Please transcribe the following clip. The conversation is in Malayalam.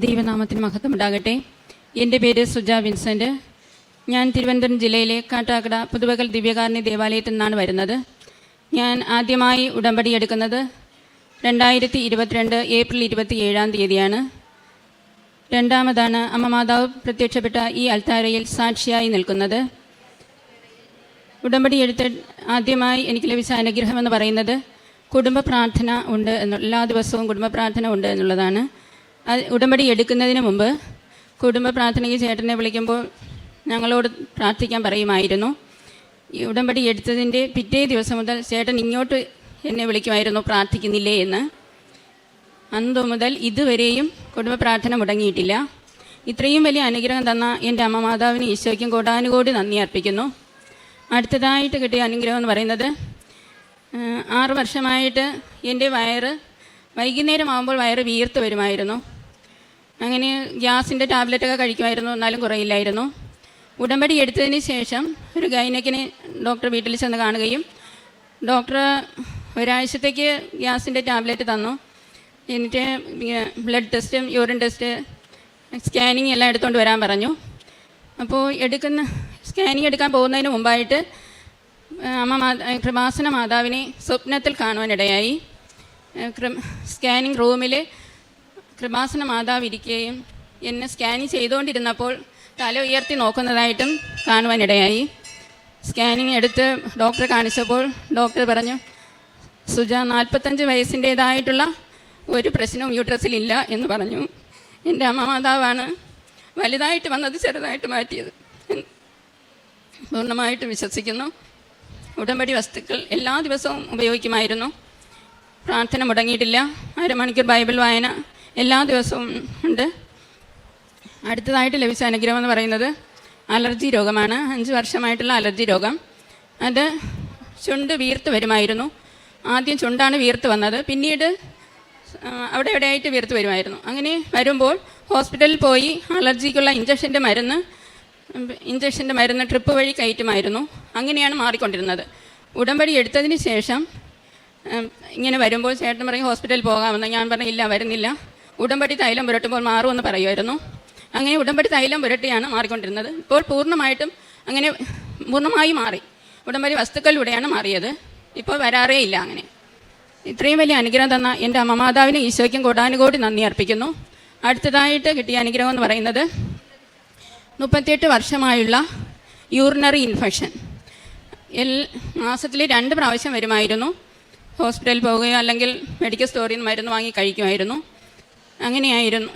ദൈവനാമത്തിന് മഹത്വമുണ്ടാകട്ടെ. എൻ്റെ പേര് സുജ വിൻസെൻ്റ്. ഞാൻ തിരുവനന്തപുരം ജില്ലയിലെ കാട്ടാക്കട പുതുവകൽ ദിവ്യകാരുണ്യ ദേവാലയത്തിൽ നിന്നാണ് വരുന്നത്. ഞാൻ ആദ്യമായി ഉടമ്പടി എടുക്കുന്നത് 2022 ഏപ്രിൽ 27 രണ്ടാമതാണ് അമ്മ മാതാവ് പ്രത്യക്ഷപ്പെട്ട ഈ അൾത്താരയിൽ സാക്ഷിയായി നിൽക്കുന്നത്. ഉടമ്പടി എടുത്ത് ആദ്യമായി എനിക്ക് ലഭിച്ച അനുഗ്രഹം എന്ന് പറയുന്നത് കുടുംബ പ്രാർത്ഥന ഉണ്ട് എല്ലാ ദിവസവും കുടുംബ പ്രാർത്ഥന ഉണ്ട് എന്നുള്ളതാണ്. ഉടമ്പടി എടുക്കുന്നതിന് മുമ്പ് കുടുംബ പ്രാർത്ഥനയ്ക്ക് ചേട്ടനെ വിളിക്കുമ്പോൾ ഞങ്ങളോട് പ്രാർത്ഥിക്കാൻ പറയുമായിരുന്നു. ഈ ഉടമ്പടി എടുത്തതിൻ്റെ പിറ്റേ ദിവസം മുതൽ ചേട്ടൻ ഇങ്ങോട്ട് എന്നെ വിളിക്കുമായിരുന്നു, പ്രാർത്ഥിക്കുന്നില്ലേ എന്ന്. അന്നു മുതൽ ഇതുവരെയും കുടുംബ പ്രാർത്ഥന മുടങ്ങിയിട്ടില്ല. ഇത്രയും വലിയ അനുഗ്രഹം തന്ന എൻ്റെ അമ്മ മാതാവിന് ഈശോയ്ക്കും കോടാനുകോടി നന്ദി അർപ്പിക്കുന്നു. അടുത്തതായിട്ട് കിട്ടിയ അനുഗ്രഹം എന്ന് പറയുന്നത് 6 വർഷമായിട്ട് എൻ്റെ വൈകുന്നേരം ആകുമ്പോൾ വയറ് വീർത്ത് വരുമായിരുന്നു. അങ്ങനെ ഗ്യാസിൻ്റെ ടാബ്ലറ്റൊക്കെ കഴിക്കുമായിരുന്നു, എന്നാലും കുറയില്ലായിരുന്നു. ഉടമ്പടി എടുത്തതിന് ശേഷം ഒരു ഗൈനക്കിനെ ഡോക്ടർ വീട്ടിൽ ചെന്ന് കാണുകയും ഡോക്ടർ ഒരാഴ്ചത്തേക്ക് ഗ്യാസിൻ്റെ ടാബ്ലറ്റ് തന്നു. എന്നിട്ട് ബ്ലഡ് ടെസ്റ്റും യൂറിൻ ടെസ്റ്റ് സ്കാനിങ് എല്ലാം എടുത്തുകൊണ്ട് വരാൻ പറഞ്ഞു. അപ്പോൾ സ്കാനിങ് എടുക്കാൻ പോകുന്നതിന് മുമ്പായിട്ട് കൃപാസന മാതാവിനെ സ്വപ്നത്തിൽ കാണുവാനിടയായി. സ്കാനിങ് റൂമിൽ കൃപാസന മാതാവ് ഇരിക്കുകയും എന്നെ സ്കാനിങ് ചെയ്തുകൊണ്ടിരുന്നപ്പോൾ തല ഉയർത്തി നോക്കുന്നതായിട്ടും കാണുവാനിടയായി. സ്കാനിങ് എടുത്ത് ഡോക്ടറെ കാണിച്ചപ്പോൾ ഡോക്ടർ പറഞ്ഞു, സുജ 45 വയസ്സിൻ്റേതായിട്ടുള്ള ഒരു പ്രശ്നവും യൂട്രസിലില്ല എന്ന് പറഞ്ഞു. എൻ്റെ അമ്മ മാതാവാണ് വലുതായിട്ട് വന്നത് ചെറുതായിട്ട് മാറ്റിയത്. പൂർണ്ണമായിട്ട് വിശ്വസിക്കുന്നു. ഉടമ്പടി വസ്തുക്കൾ എല്ലാ ദിവസവും ഉപയോഗിക്കുമായിരുന്നു. പ്രാർത്ഥന മുടങ്ങിയിട്ടില്ല. അരമണിക്കൂർ ബൈബിൾ വായന എല്ലാ ദിവസവും ഉണ്ട്. അടുത്തതായിട്ട് ലഭിച്ച അനുഗ്രഹം എന്ന് പറയുന്നത് അലർജി രോഗമാണ്. 5 വർഷമായിട്ടുള്ള അലർജി രോഗം. അത് ചുണ്ട് വീർത്ത് വരുമായിരുന്നു. ആദ്യം ചുണ്ടാണ് വീർത്ത് വന്നത്, പിന്നീട് അവിടെ എവിടെയായിട്ട് വീർത്ത് വരുമായിരുന്നു. അങ്ങനെ വരുമ്പോൾ ഹോസ്പിറ്റലിൽ പോയി അലർജിക്കുള്ള ഇഞ്ചക്ഷൻ്റെ മരുന്ന് ട്രിപ്പ് വഴി കയറ്റുമായിരുന്നു. അങ്ങനെയാണ് മാറിക്കൊണ്ടിരുന്നത്. ഉടമ്പടി എടുത്തതിന് ശേഷം ഇങ്ങനെ വരുമ്പോൾ ചേട്ടൻ പറയും ഹോസ്പിറ്റലിൽ പോകാമെന്ന്. ഞാൻ പറഞ്ഞു ഇല്ല, വരുന്നില്ല, ഉടമ്പടി തൈലം പുരട്ടുമ്പോൾ മാറുമെന്ന് പറയുമായിരുന്നു. അങ്ങനെ ഉടമ്പടി തൈലം പുരട്ടിയാണ് മാറിക്കൊണ്ടിരുന്നത്. ഇപ്പോൾ പൂർണ്ണമായി മാറി. ഉടമ്പടി വസ്തുക്കളിലൂടെയാണ് മാറിയത്. ഇപ്പോൾ വരാറേ ഇല്ല. അങ്ങനെ ഇത്രയും വലിയ അനുഗ്രഹം തന്ന എൻ്റെ അമ്മ മാതാവിന് ഈശോയ്ക്കും കോടാനുകോടി നന്ദി അർപ്പിക്കുന്നു. അടുത്തതായിട്ട് കിട്ടിയ അനുഗ്രഹം എന്ന് പറയുന്നത് 38 വർഷമായുള്ള യൂറിനറി ഇൻഫെക്ഷൻ. മാസത്തിൽ 2 പ്രാവശ്യം വരുമായിരുന്നു. ഹോസ്പിറ്റലിൽ പോവുകയോ അല്ലെങ്കിൽ മെഡിക്കൽ സ്റ്റോറിൽ നിന്ന് മരുന്ന് വാങ്ങി കഴിക്കുമായിരുന്നു. അങ്ങനെയായിരുന്നു.